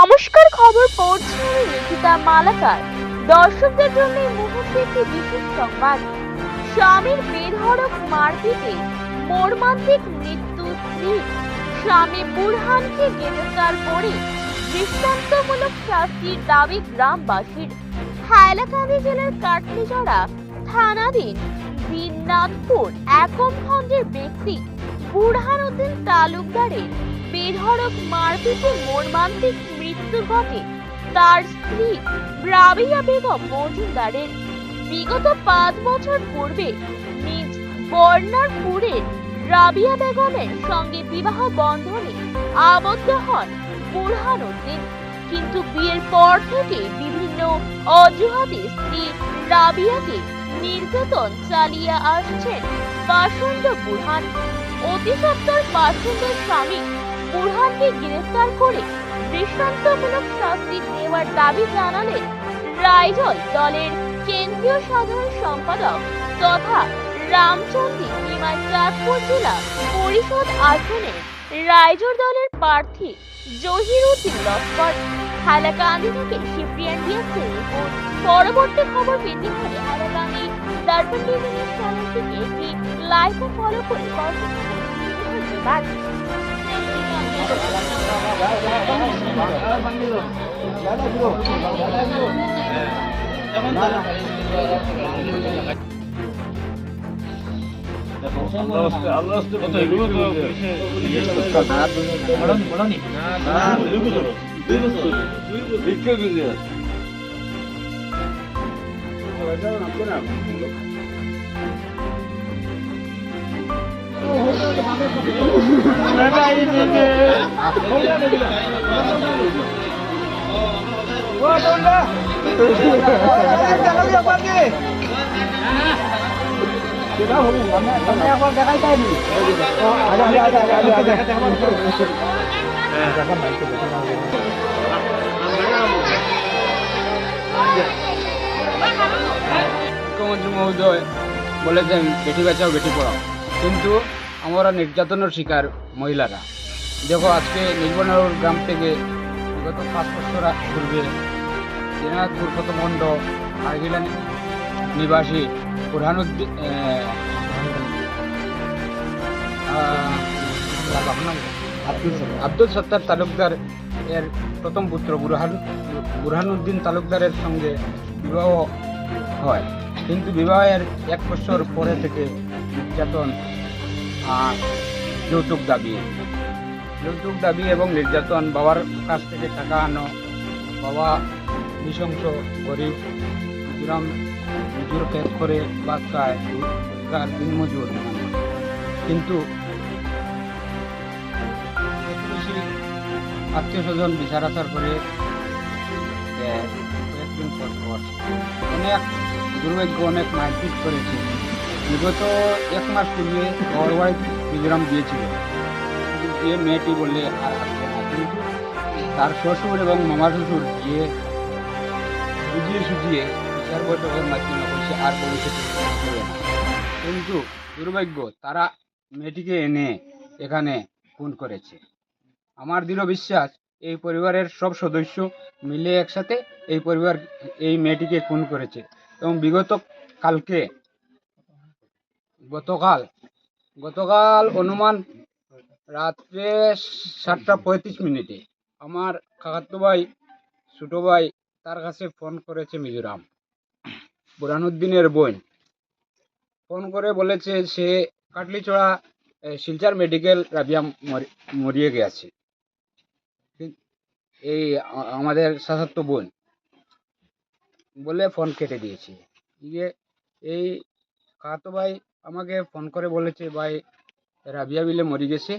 নমস্কার, খবর পড়ছি আমি নিকিতা মালাকার। দর্শকদের জন্য এই মুহূর্তে একটি বিশেষ সংবাদ। স্বামীর বেধড়ক মারপিটে মর্মান্তিক মৃত্যু স্ত্রীর। স্বামী বুরহানকে গ্রেফতার করে দৃষ্টান্তমূলক শাস্তির দাবি গ্রামবাসীর। হাইলাকান্দি জেলার কাটলিজড়া থানাধীন দিননাথপুর একম খণ্ডের ব্যক্তি বুরহান উদ্দিন তালুকদারের বেধড়ক মারপিটে মর্মান্তিক মৃত্যু ঘটে তার স্ত্রী রাবিয়া বেগম মজুমদারের। বিগত 5 বছর পূর্বে নিজ বর্ণারপুরের রাবিয়া বেগমের সঙ্গে বিবাহ বন্ধনে আবদ্ধ হন বুরহান উদ্দিন, কিন্তু বিয়ের পর থেকে বিভিন্ন অজুহাতে স্ত্রী রাবিয়াকে নির্যাতন চালিয়ে আসছেন বাসন্ত বুরহান। অতি সত্বর বাসন্তের স্বামী বুরহানকে গ্রেফতার করে দৃষ্টান্তমূলক শাস্তি দেওয়ার দাবি জানালেন রাইজল দলের কেন্দ্রীয় সাধারণ সম্পাদক তথা রামচন্দ্রী নিমাই চাঁদপুর জেলা পরিষদ আসনে রাইজল দলের প্রার্থী জহিরুদ্দিন লস্কর। হাইলাকান্দি থেকে শিবপ্রিয়ান দিয়েছে রিপোর্ট। পরবর্তী খবর পেতে হলে হাইলাকান্দি দর্পণ টিভি নিউজ চ্যানেলটিকে একটি লাইক ও ফলো করে ধন্যবাদ। মুখ্যমন্ত্রী মহোদয় বলেছেন বেটি বাঁচাও বেটি পড়াও, কিন্তু আমরা নির্যাতনের শিকার মহিলারা। দেখো, আজকে নির্বনগর গ্রাম থেকে বিগত 5 বছর পূর্বে দিনাজপুর প্রথমখণ্ড আরগিলা নিবাসী বুরহানুদ্দিন আব্দুল সত্তার তালুকদার এর প্রথম পুত্র বুরহানুদ্দিন তালুকদারের সঙ্গে বিবাহ হয়, কিন্তু বিবাহের 1 বছর পরে থেকে নির্যাতন, যৌতুক দাবি এবং নির্যাতন, বাবার কাছ থেকে টাকা আনো, বাবা নৃশংস গরিব গ্রাম মজুর ক্ষেত করে বাদ খায়, দিনমজুর। কিন্তু আত্মীয় স্বজন বিচার আচার করে কয়েকদিন পর অনেক দুর্ভাগ্য, অনেক মারপিট করেছে। বিগত 1 মাস পূর্বে গড়বাড়ি মিজোরাম দিয়েছিল, যে মেয়েটি বললে আর আসবে না, কিন্তু তার শ্বশুর এবং মামা শ্বশুর গিয়ে সুজিয়ে বিচার বৈঠকের মাধ্যমে বলছে আর ভবিষ্যতে হবে না। কিন্তু দুর্ভাগ্য, তারা মেয়েটিকে এনে এখানে খুন করেছে। আমার দৃঢ় বিশ্বাস এই পরিবারের সব সদস্য মিলে একসাথে এই মেয়েটিকে খুন করেছে। এবং গতকাল অনুমান রাত্রে 7:35 আমার কাকাতো ভাই, ছোট ভাই, তার কাছে ফোন করেছে মিজোরাম বুরহানুদ্দিনের বোন। ফোন করে বলেছে সে কাটলিচড়া শিলচর মেডিকেল রাবিয়া মরিয়ে গেছে। এই আমাদের চাচাতো বোন বলে ফোন কেটে দিয়েছে। এই কাকাতো ভাই আমাকে ফোন করে বলেছে, ভাই রাবিয়া বিলে মরি গেছে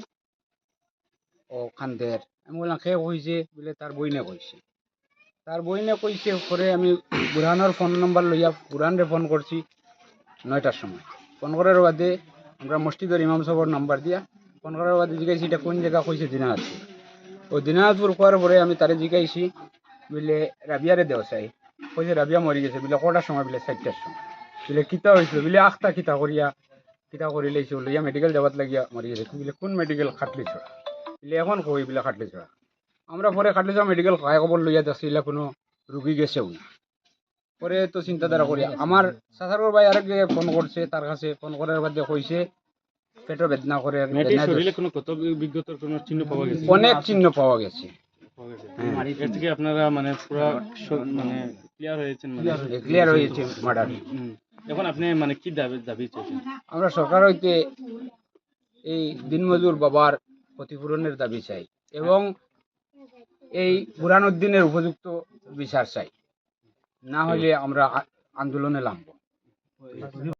ওখান থেকে। আমি বললাম কে কইছে? বলে তার বইনে কইছে। পরে আমি বুরহানের ফোন নাম্বার লইয়া বুরহানরে ফোন করছি 9টার সময়। ফোন করার বাদে আমরা মসজিদের ইমাম সাহেবের নাম্বার দিয়া ফোন করার বাদে জিজ্ঞাসি এটা কোন জায়গা, কইছে দিনাজপুর। ও দিনাজপুর করার পরে আমি তারে জিজ্ঞাসি বলে রাবিয়ারে দেও চাই, কইছে রাবিয়া মরি গেছে। বলে কটার সময়? বলে 4টার সময়। বলে কিতা হয়েছিল? বলে আখতা কিতা করি লাইছে, বলে ইয়া মেডিকেল যাবার লাগিয়া মরি গেছে। বলে কোন মেডিকেল? খাটলি ছড়া। বলে এখন কই? বলে খাটলি ছড়া। আমরা পরে খাটলিচা মেডিকেল খায় খবর লইয়া দেখছি এলা কোনো রুগী গেছেও না। পরে তো চিন্তাধারা করি আমার চাচার ভাই আরেক ফোন করছে, তার কাছে ফোন করার বাদে কইছে পেটের বেদনা করে, মেয়েটির বেদনা শরীরে ধরছে। কোনো ক্ষত বিজ্ঞতার কোনো চিহ্ন পাওয়া গেছে? অনেক চিহ্ন পাওয়া গেছে। এর থেকে আপনারা মানে পুরো মানে ক্লিয়ার হয়েছেন মানে? ক্লিয়ার হয়েছে মার্ডার। হুম। এখন আপনি মানে কি দাবি চাইছেন? আমরা সরকার হইতে এই দিনমজুর বাবার ক্ষতিপূরণের দাবি চাই এবং এই বুরহানুদ্দিনের উপযুক্ত বিচার চাই, না হলে আমরা আন্দোলনে নামব।